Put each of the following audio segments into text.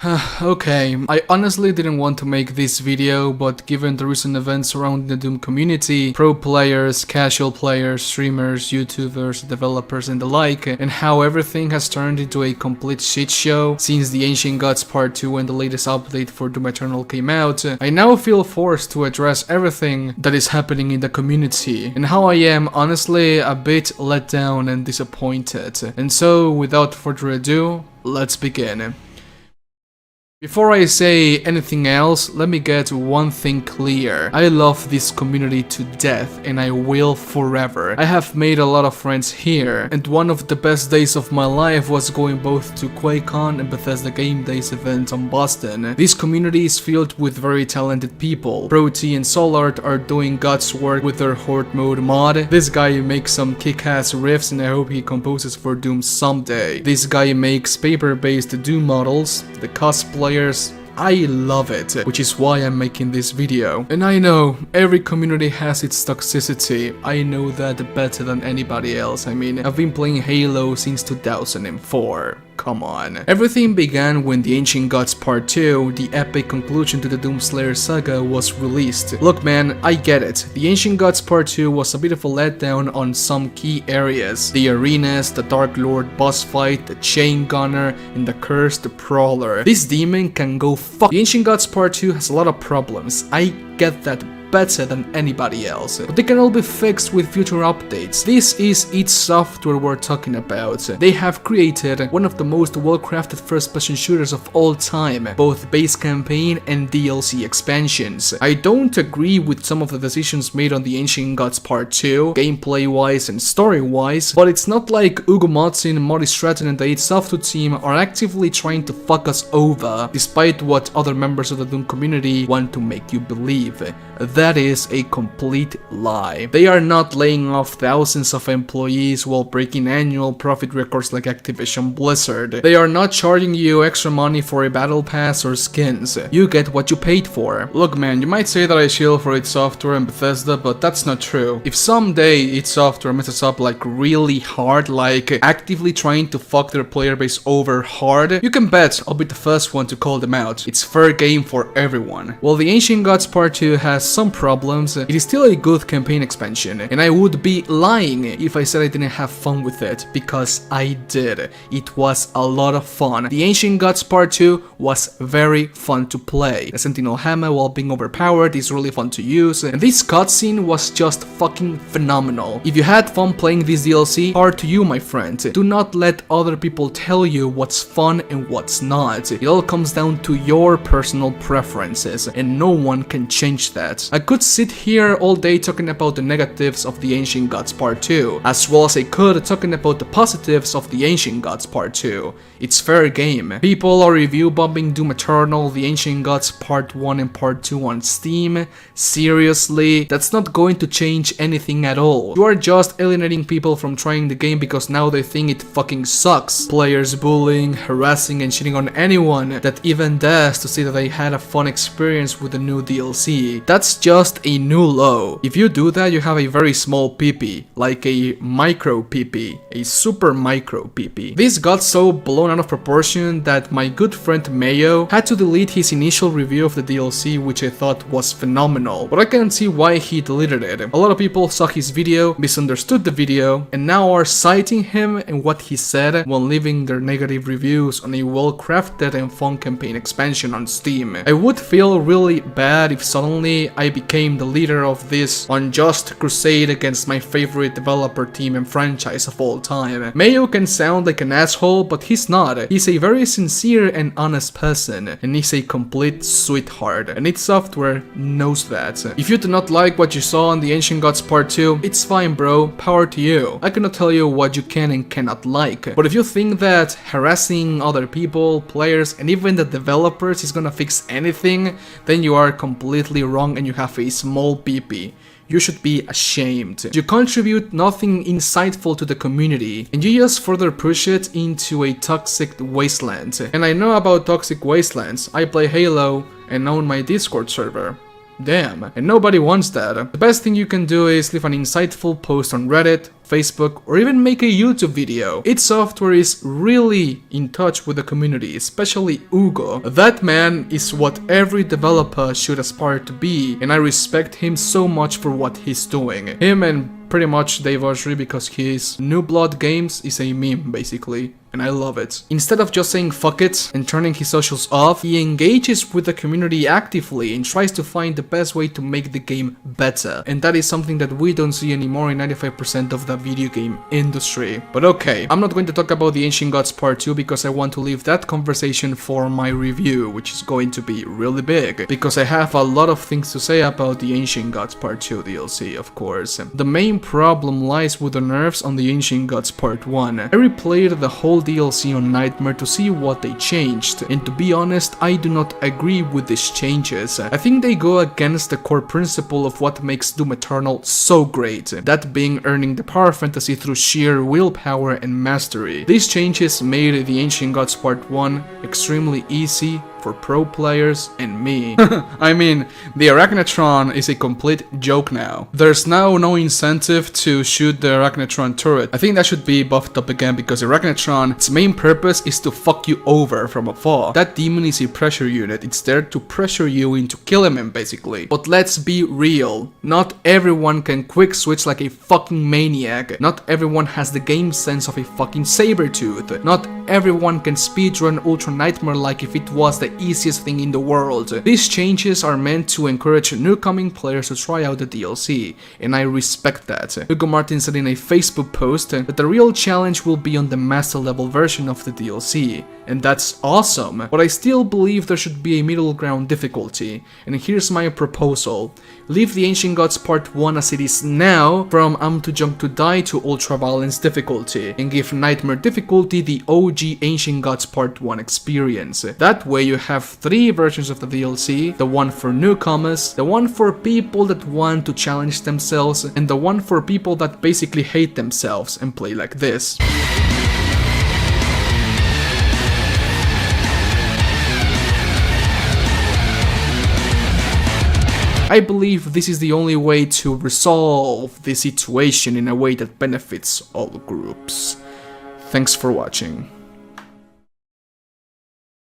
Okay, I honestly didn't want to make this video, but given the recent events surrounding the Doom community, pro players, casual players, streamers, YouTubers, developers and the like, and how everything has turned into a complete shit show since the Ancient Gods Part 2 and the latest update for Doom Eternal came out, I now feel forced to address everything that is happening in the community, and how I am honestly a bit let down and disappointed. And so, without further ado, let's begin. Before I say anything else, let me get one thing clear. I love this community to death and I will forever. I have made a lot of friends here, and one of the best days of my life was going both to QuakeCon and Bethesda Game Days event on Boston. This community is filled with very talented people. Proti and Solart are doing God's work with their Horde mode mod. This guy makes some kick-ass riffs and I hope he composes for Doom someday. This guy makes paper-based Doom models. The cosplayers, I love it, which is why I'm making this video. And I know, every community has its toxicity, I know that better than anybody else. I mean, I've been playing Halo since 2004. Come on. Everything began when the Ancient Gods Part 2, the epic conclusion to the Doomslayer saga, was released. Look man, I get it. The Ancient Gods Part 2 was a bit of a letdown on some key areas. The arenas, the Dark Lord boss fight, the Chain Gunner, and the Cursed Prowler. This demon can go fuck. The Ancient Gods Part 2 has a lot of problems. I get that better than anybody else, but they can all be fixed with future updates. This is id Software we're talking about. They have created one of the most well-crafted first-person shooters of all time, both base campaign and DLC expansions. I don't agree with some of the decisions made on the Ancient Gods Part 2, gameplay-wise and story-wise, but it's not like Ugo Motzin, Mori Stratton and the id Software team are actively trying to fuck us over, despite what other members of the Doom community want to make you believe. That is a complete lie. They are not laying off thousands of employees while breaking annual profit records like Activision Blizzard. They are not charging you extra money for a battle pass or skins. You get what you paid for. Look man, you might say that I chill for id Software and Bethesda, but that's not true. If someday id Software messes up like really hard, like actively trying to fuck their player base over hard, you can bet I'll be the first one to call them out. It's fair game for everyone. While the Ancient Gods Part 2 has some problems, it is still a good campaign expansion, and I would be lying if I said I didn't have fun with it, because I did. It was a lot of fun. The Ancient Gods Part 2 was very fun to play. The Sentinel Hammer, while being overpowered, is really fun to use, and this cutscene was just fucking phenomenal. If you had fun playing this DLC, power to you my friend. Do not let other people tell you what's fun and what's not. It all comes down to your personal preferences, and no one can change that. I could sit here all day talking about the negatives of the Ancient Gods Part 2, as well as I could talking about the positives of the Ancient Gods Part 2. It's fair game. People are review bombing Doom Eternal, the Ancient Gods Part 1 and Part 2 on Steam. Seriously, that's not going to change anything at all. You are just alienating people from trying the game because now they think it fucking sucks. Players bullying, harassing and shitting on anyone that even dares to say that they had a fun experience with the new DLC. That's just a new low. If you do that, you have a very small PP, like a micro PP, a super micro PP. This got so blown out of proportion that my good friend Mayo had to delete his initial review of the DLC, which I thought was phenomenal, but I can't see why he deleted it. A lot of people saw his video, misunderstood the video, and now are citing him and what he said while leaving their negative reviews on a well-crafted and fun campaign expansion on Steam. I would feel really bad if suddenly I became the leader of this unjust crusade against my favorite developer team and franchise of all time. Mayo can sound like an asshole, but he's not. He's a very sincere and honest person, and he's a complete sweetheart, and id Software knows that. If you do not like what you saw on the Ancient Gods Part 2, it's fine bro, power to you. I cannot tell you what you can and cannot like, but if you think that harassing other people, players, and even the developers is gonna fix anything, then you are completely wrong and you have a small PP. You should be ashamed. You contribute nothing insightful to the community, and you just further push it into a toxic wasteland. And I know about toxic wastelands. I play Halo and own my Discord server. Damn, and nobody wants that. The best thing you can do is leave an insightful post on Reddit, Facebook, or even make a YouTube video. id Software is really in touch with the community, especially Hugo. That man is what every developer should aspire to be, and I respect him so much for what he's doing. Him and pretty much Dave Oshry, because his New Blood Games is a meme, basically. And I love it. Instead of just saying fuck it and turning his socials off, he engages with the community actively and tries to find the best way to make the game better. And that is something that we don't see anymore in 95% of the video game industry. But okay, I'm not going to talk about the Ancient Gods Part 2 because I want to leave that conversation for my review, which is going to be really big, because I have a lot of things to say about the Ancient Gods Part 2 DLC, of course. The main problem lies with the nerfs on the Ancient Gods Part 1. I replayed the whole DLC on Nightmare to see what they changed, and to be honest, I do not agree with these changes. I think they go against the core principle of what makes Doom Eternal so great, that being earning the power fantasy through sheer willpower and mastery. These changes made the Ancient Gods Part 1 extremely easy for pro players and me. I mean, the Arachnotron is a complete joke now. There's now no incentive to shoot the Arachnotron turret. I think that should be buffed up again, because Arachnotron, its main purpose is to fuck you over from afar. That demon is a pressure unit. It's there to pressure you into killing him, basically. But let's be real. Not everyone can quick switch like a fucking maniac. Not everyone has the game sense of a fucking Sabertooth. Not everyone can speedrun Ultra Nightmare like if it was the easiest thing in the world. These changes are meant to encourage newcoming players to try out the DLC, and I respect that. Hugo Martin said in a Facebook post that the real challenge will be on the master level version of the DLC, and that's awesome, but I still believe there should be a middle ground difficulty, and here's my proposal. Leave the Ancient Gods Part 1 as it is now, from I'm Too Junk to Die to Ultra Violence difficulty, and give Nightmare difficulty the OG Ancient Gods Part 1 experience. That way you have 3 versions of the DLC, the one for newcomers, the one for people that want to challenge themselves, and the one for people that basically hate themselves and play like this. I believe this is the only way to resolve the situation in a way that benefits all groups. Thanks for watching.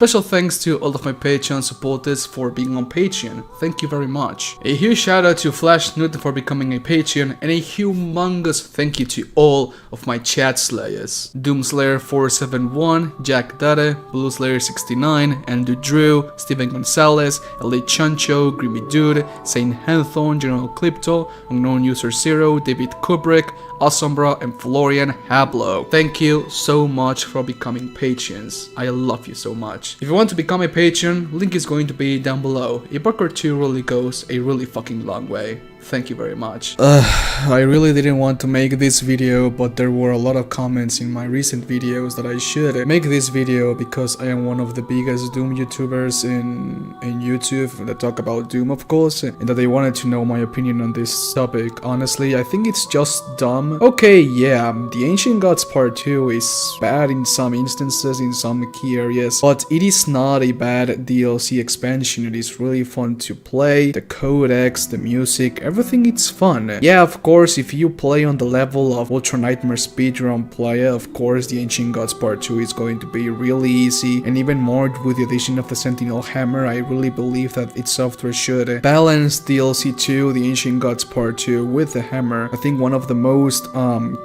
Special thanks to all of my Patreon supporters for being on Patreon, thank you very much. A huge shout out to Flash Newton for becoming a Patreon, and a humongous thank you to all of my chat slayers. Doomslayer471, Jack Dade, Blueslayer69, Andrew Drew, Steven Gonzalez, Elite Chancho, Grimmy Dude, Saint Hanthorn, General Clipto, Unknown User 0, David Kubrick, Asombra, and Florian Hablo. Thank you so much for becoming patrons. I love you so much. If you want to become a patron, link is going to be down below. A buck or two really goes a really fucking long way. Thank you very much. I really didn't want to make this video, but there were a lot of comments in my recent videos that I should make this video because I am one of the biggest Doom YouTubers in YouTube that talk about Doom, of course, and that they wanted to know my opinion on this topic. Honestly, I think it's just dumb. Okay, yeah, the Ancient Gods Part 2 is bad in some instances, in some key areas, but it is not a bad DLC expansion. It is really fun to play. The codex, the music, everything, it's fun. Yeah, of course, if you play on the level of Ultra Nightmare speedrun player, of course the Ancient Gods Part 2 is going to be really easy, and even more with the addition of the Sentinel Hammer. I really believe that id Software should balance DLC 2, the Ancient Gods Part 2, with the hammer. I think one of the most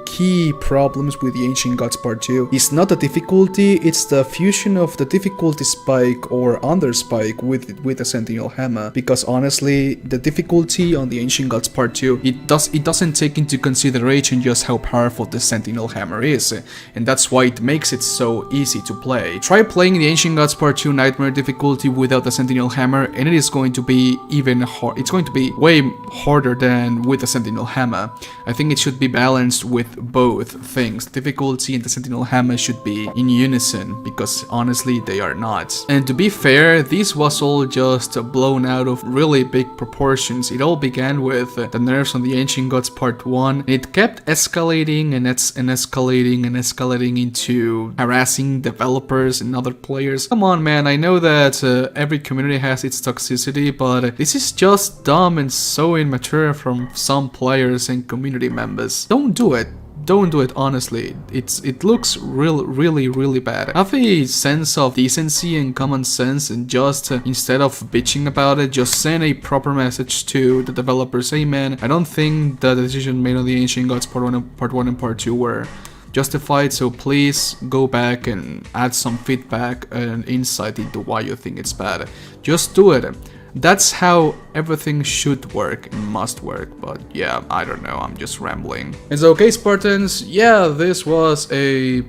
key problems with the Ancient Gods Part 2 is not the difficulty, it's the fusion of the difficulty spike or under spike with the Sentinel Hammer, because honestly, the difficulty on the Ancient Gods Part 2, it doesn't take into consideration just how powerful the Sentinel Hammer is, and that's why it makes it so easy to play. Try playing the Ancient Gods Part 2 Nightmare difficulty without the Sentinel Hammer, and it is going to be even hard. It's going to be way harder than with the Sentinel Hammer. I think it should be balanced with both things. Difficulty and the Sentinel Hammer should be in unison, because honestly they are not. And to be fair, this was all just blown out of really big proportions. It all began with the nerfs on the Ancient Gods Part 1. It kept escalating and escalating into harassing developers and other players. Come on, man, I know that every community has its toxicity, but this is just dumb and so immature from some players and community members. Don't do it. Don't do it, honestly. It looks really bad. Have a sense of decency and common sense, and just instead of bitching about it, just send a proper message to the developers. Hey man, I don't think the decision made on the Ancient Gods Part 1 and Part 2 were justified, so please go back and add some feedback and insight into why you think it's bad. Just do it. That's how everything should work and must work, but yeah, I don't know, I'm just rambling. It's okay, Spartans, yeah, this was a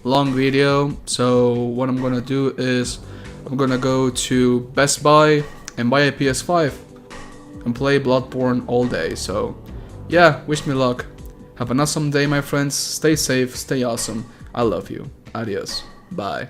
long video, so what I'm gonna do is I'm gonna go to Best Buy and buy a PS5 and play Bloodborne all day, so yeah, wish me luck. Have an awesome day, my friends, stay safe, stay awesome, I love you, adios, bye.